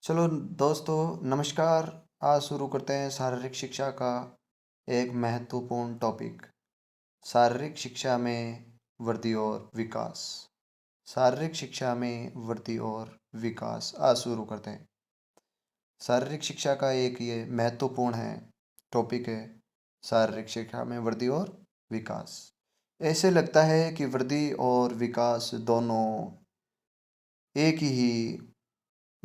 चलो दोस्तों, नमस्कार। आज शुरू करते हैं शारीरिक शिक्षा का एक महत्वपूर्ण टॉपिक। शारीरिक शिक्षा में वृद्धि और विकास। शारीरिक शिक्षा में वृद्धि और विकास आज शुरू करते हैं। शारीरिक शिक्षा का एक ये महत्वपूर्ण है टॉपिक है, शारीरिक शिक्षा में वृद्धि और विकास। ऐसे लगता है कि वृद्धि और विकास दोनों एक ही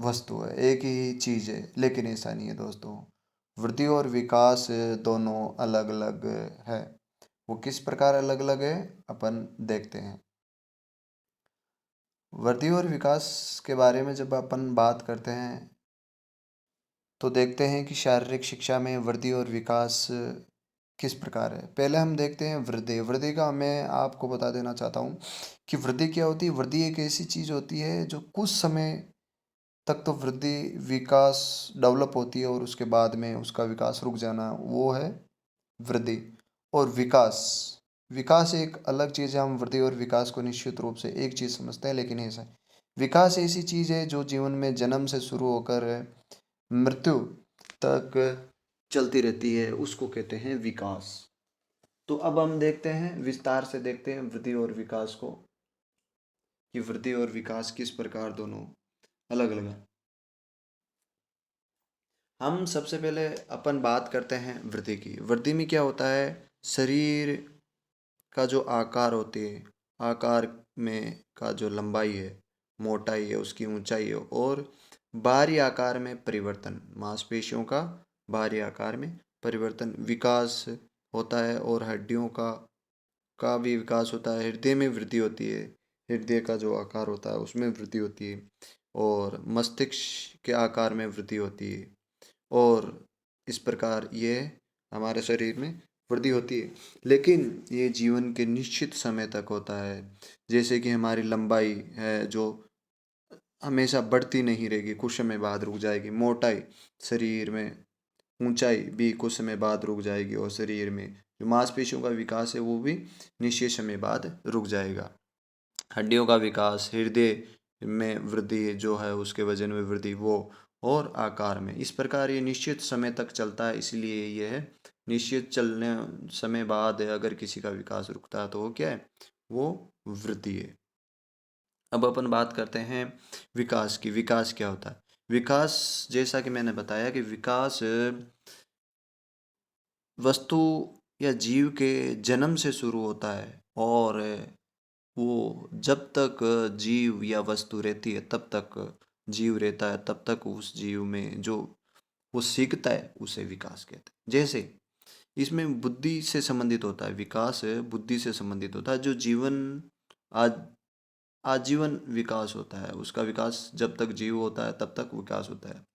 वस्तु है, एक ही चीज़ है, लेकिन ऐसा नहीं है दोस्तों। वृद्धि और विकास दोनों अलग अलग है। वो किस प्रकार अलग अलग है, अपन देखते हैं। वृद्धि और विकास के बारे में जब अपन बात करते हैं तो देखते हैं कि शारीरिक शिक्षा में वृद्धि और विकास किस प्रकार है। पहले हम देखते हैं वृद्धि। वृद्धि का मैं आपको बता देना चाहता हूँ कि वृद्धि क्या होती है। वृद्धि एक ऐसी चीज़ होती है जो कुछ समय तक तो वृद्धि विकास डेवलप होती है और उसके बाद में उसका विकास रुक जाना, वो है वृद्धि। और विकास, विकास एक अलग चीज़ है। हम वृद्धि और विकास को निश्चित रूप से एक चीज़ समझते हैं, लेकिन ऐसा है। विकास ऐसी चीज़ है जो जीवन में जन्म से शुरू होकर मृत्यु तक चलती रहती है, उसको कहते हैं विकास। तो अब हम देखते हैं, विस्तार से देखते हैं वृद्धि और विकास को, कि वृद्धि और विकास किस प्रकार दोनों अलग अलग है। हम सबसे पहले अपन बात करते हैं वृद्धि की। वृद्धि में क्या होता है, शरीर का जो आकार होती है, आकार में का जो लंबाई है, मोटाई है, उसकी ऊंचाई है, और बाहरी आकार में परिवर्तन, मांसपेशियों का बाहरी आकार में परिवर्तन, विकास होता है। और हड्डियों का भी विकास होता है। हृदय में वृद्धि होती है, हृदय का जो आकार होता है उसमें वृद्धि होती है। और मस्तिष्क के आकार में वृद्धि होती है। और इस प्रकार ये हमारे शरीर में वृद्धि होती है। लेकिन ये जीवन के निश्चित समय तक होता है। जैसे कि हमारी लंबाई है जो हमेशा बढ़ती नहीं रहेगी, कुछ समय बाद रुक जाएगी। मोटाई, शरीर में ऊंचाई भी कुछ समय बाद रुक जाएगी। और शरीर में जो मांसपेशियों का विकास है वो भी निश्चित समय बाद रुक जाएगा। हड्डियों का विकास, हृदय में वृद्धि जो है, उसके वजन में वृद्धि, वो और आकार में, इस प्रकार ये निश्चित समय तक चलता है। इसलिए यह निश्चित चलने समय बाद अगर किसी का विकास रुकता है तो वो क्या है, वो वृद्धि है। अब अपन बात करते हैं विकास की। विकास क्या होता है। विकास, जैसा कि मैंने बताया कि विकास वस्तु या जीव के जन्म से शुरू होता है। और वो जब तक जीव या वस्तु रहती है तब तक, जीव रहता है तब तक, उस जीव में जो वो सीखता है उसे विकास कहते हैं। जैसे इसमें बुद्धि से संबंधित होता है, विकास बुद्धि से संबंधित होता है। जो जीवन आज आजीवन विकास होता है, उसका विकास जब तक जीव होता है तब तक विकास होता है।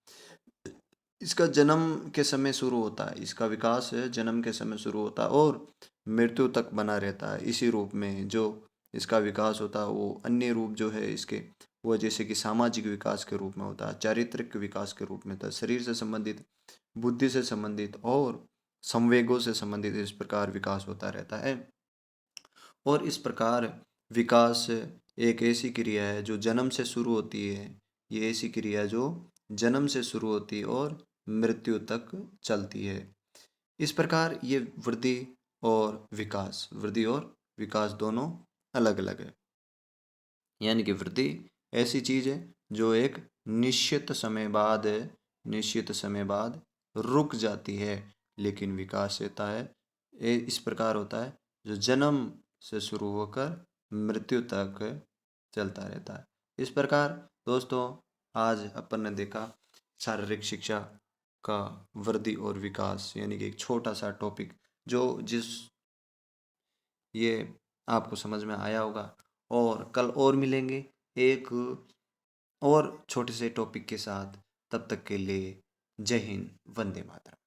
इसका जन्म के समय शुरू होता है, इसका विकास जन्म के समय शुरू होता है और मृत्यु तक बना रहता है इसी रूप में। जो इसका विकास होता है वो अन्य रूप जो है इसके, वो जैसे कि सामाजिक विकास के रूप में होता है, चारित्रिक विकास के रूप में होता है, शरीर से संबंधित, बुद्धि से संबंधित और संवेगों से संबंधित, इस प्रकार विकास होता रहता है। और इस प्रकार विकास एक ऐसी क्रिया है जो जन्म से शुरू होती है। ये ऐसी क्रिया है जो जन्म से शुरू होती है और मृत्यु तक चलती है। इस प्रकार ये वृद्धि और विकास, वृद्धि और विकास दोनों अलग अलग है। यानी कि वृद्धि ऐसी चीज है जो एक निश्चित समय बाद, निश्चित समय बाद रुक जाती है। लेकिन विकास रहता है, इस प्रकार होता है, जो जन्म से शुरू होकर मृत्यु तक चलता रहता है। इस प्रकार दोस्तों, आज अपन ने देखा शारीरिक शिक्षा का वृद्धि और विकास, यानी कि एक छोटा सा टॉपिक जो जिस ये आपको समझ में आया होगा। और कल और मिलेंगे एक और छोटे से टॉपिक के साथ। तब तक के लिए जय हिंद, वंदे मातरम।